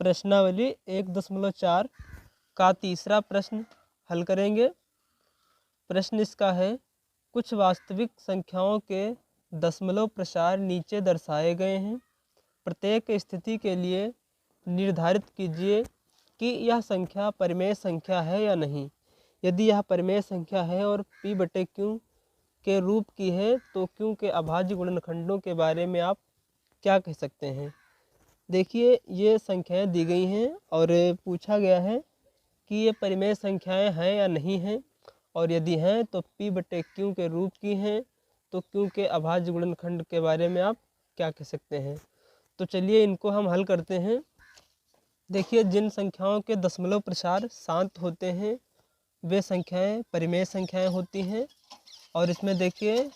प्रश्नावली 1.4 का तीसरा प्रश्न हल करेंगे। प्रश्न इसका है, कुछ वास्तविक संख्याओं के दशमलव प्रसार नीचे दर्शाए गए हैं। प्रत्येक स्थिति के लिए निर्धारित कीजिए कि यह संख्या परिमेय संख्या है या नहीं। यदि यह परिमेय संख्या है और p/q के रूप की है तो q के अभाज्य गुणनखंडों के बारे में आप क्या कह सकते हैं। देखिए, ये संख्याएं दी गई हैं और पूछा गया है कि ये परिमेय संख्याएं हैं या नहीं हैं, और यदि हैं तो p/q के रूप की हैं तो q के अभाज्य गुणनखंड के बारे में आप क्या कह सकते हैं। तो चलिए इनको हम हल करते हैं। देखिए, जिन संख्याओं के दशमलव प्रसार शांत होते हैं वे संख्याएं परिमेय संख्याएं होती हैं। और इसमें देखिए,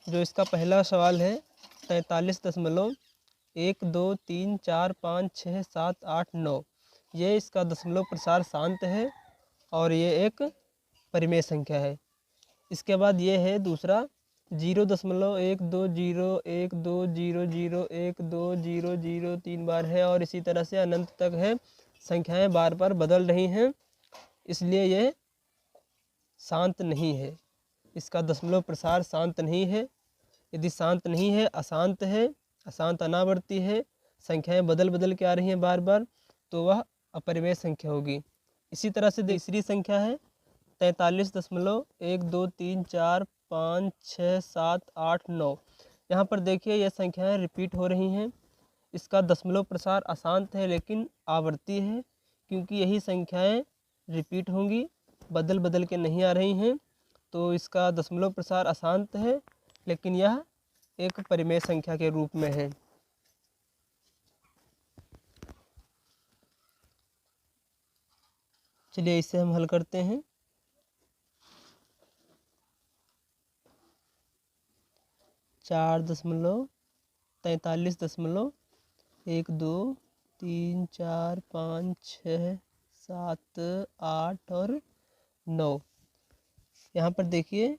जो इसका पहला सवाल है 43.123456789, ये इसका दशमलव प्रसार शांत है और ये एक परिमेय संख्या है। इसके बाद ये है दूसरा 0.12012001200 3 बार है और इसी तरह से अनंत तक है। संख्याएं बार बार बदल रही हैं, इसलिए ये शांत नहीं है। इसका दशमलव प्रसार शांत नहीं है। यदि शांत नहीं है, अशांत है, अशांत अनावर्ती है, संख्याएं बदल बदल के आ रही हैं बार बार, तो वह अपरिमेय संख्या होगी। इसी तरह से तीसरी संख्या है 43.123456789। यहाँ पर देखिए ये संख्याएं रिपीट हो रही हैं। इसका दशमलव प्रसार अशांत है लेकिन आवर्ती है, क्योंकि यही संख्याएं रिपीट होंगी, बदल बदल के नहीं आ रही हैं। तो इसका दशमलव प्रसार अशांत है लेकिन यह एक परिमेय संख्या के रूप में है। चलिए इसे हम हल करते हैं। चार दशमलव 43.1234567 और 9। यहाँ पर देखिए,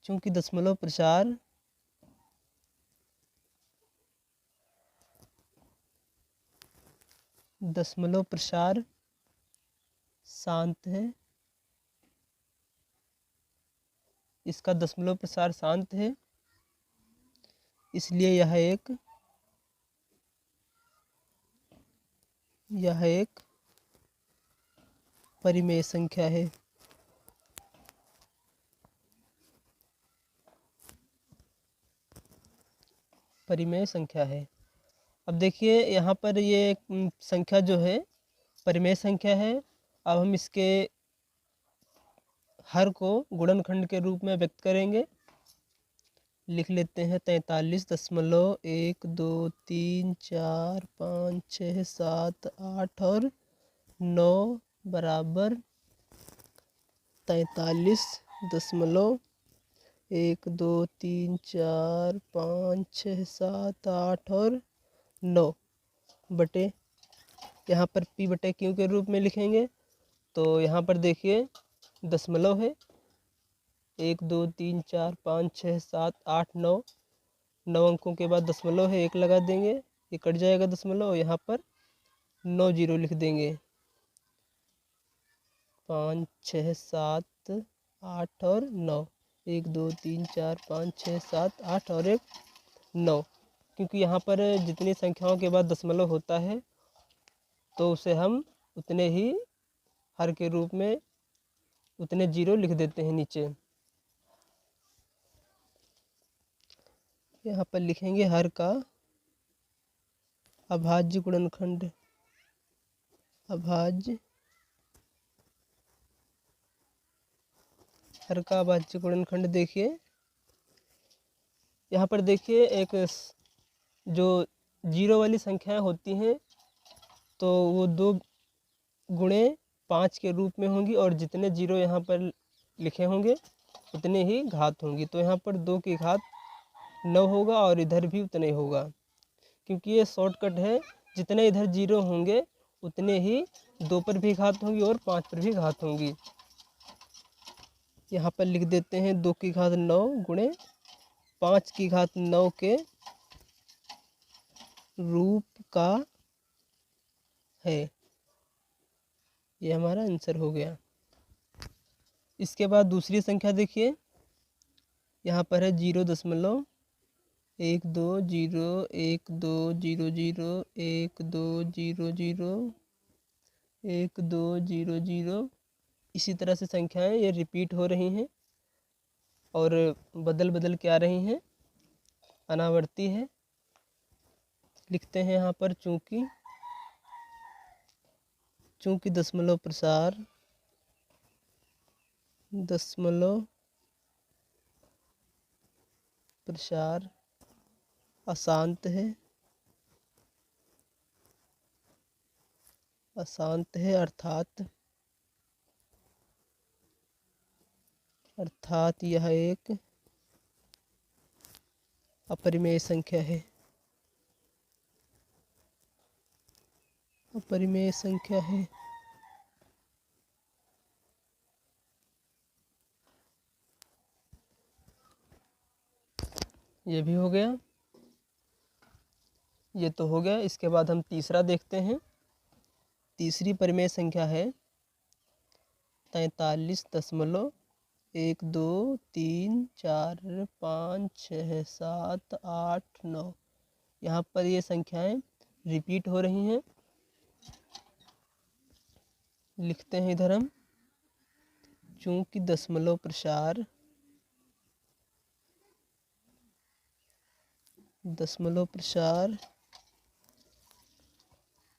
चूंकि दशमलव प्रसार शांत है, इसका दशमलव प्रसार शांत है, इसलिए यह एक परिमेय संख्या है। परिमेय संख्या है। अब देखिए यहाँ पर ये संख्या जो है परिमेय संख्या है। अब हम इसके हर को गुणनखंड के रूप में व्यक्त करेंगे। लिख लेते हैं 43.1234567 और 9 बराबर 43.1234567 और 9 बटे, यहाँ पर p/q के रूप में लिखेंगे। तो यहाँ पर देखिए दशमलव है, 1 2 3 4 5 6 7 8 9, 9 अंकों के बाद दशमलव है, 1 लगा देंगे, ये कट जाएगा दशमलव, यहाँ पर 9 जीरो लिख देंगे। 5 6 7 8 और 9, 1 2 3 4 5 6 7 8 और 1 9। क्योंकि यहाँ पर जितनी संख्याओं के बाद दशमलव होता है तो उसे हम उतने ही हर के रूप में उतने जीरो लिख देते हैं नीचे। यहाँ पर लिखेंगे हर का अभाज्य गुणनखंड, अभाज्य हर का अभाज्य गुणनखंड। देखिए यहाँ पर देखिए एक जो जीरो वाली संख्याएं होती हैं तो वो 2 गुणे 5 के रूप में होंगी, और जितने जीरो यहाँ पर लिखे होंगे उतने ही घात होंगी। तो यहाँ पर 2 की घात 9 होगा और इधर भी उतने ही होगा, क्योंकि ये शॉर्टकट है। जितने इधर जीरो होंगे उतने ही 2 पर भी घात होंगी और 5 पर भी घात होंगी। यहाँ पर लिख देते हैं 2 की घात 9 गुणे 5 की घात 9 के रूप का है। ये हमारा आंसर हो गया। इसके बाद दूसरी संख्या देखिए, यहाँ पर है 0.12 0 1 2 0 0 1 2 0 0 1 2 0 0। इसी तरह से संख्याएं ये रिपीट हो रही हैं और बदल बदल के आ रही हैं, अनावर्ती है। लिखते हैं यहाँ पर चूंकि दशमलव प्रसार अशांत है अर्थात यह एक अपरिमेय संख्या है। ये भी हो गया, ये तो हो गया। इसके बाद हम तीसरा देखते हैं। तीसरी परिमेय संख्या है 43.123456789। यहाँ पर ये संख्याएं रिपीट हो रही हैं। लिखते हैं इधर हम, चूंकि दशमलव प्रसार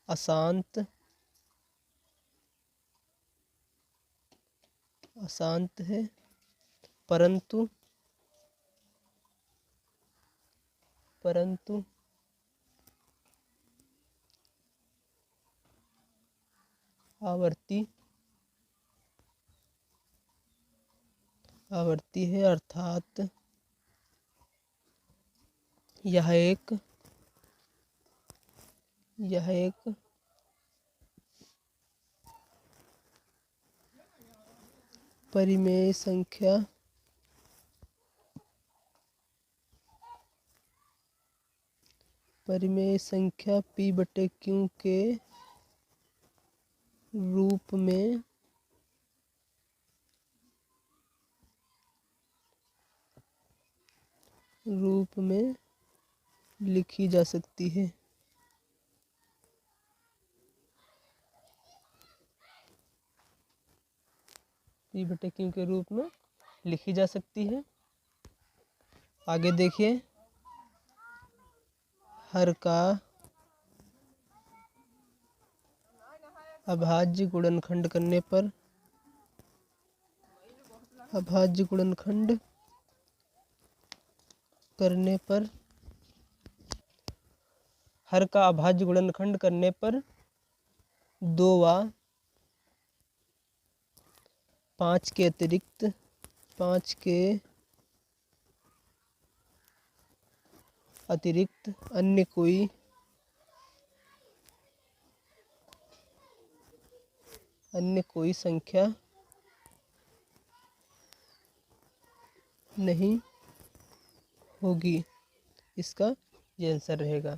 अशांत है, परंतु आवर्ती है, अर्थात यह एक परिमेय संख्या P/Q के रूप में लिखी जा सकती है। P/Q के रूप में लिखी जा सकती है। आगे देखिए, हर का अभाज्य गुणनखंड करने पर हर का अभाज्य गुणनखंड करने पर 2 व 5 के अतिरिक्त अन्य कोई संख्या नहीं होगी। इसका ये आंसर रहेगा।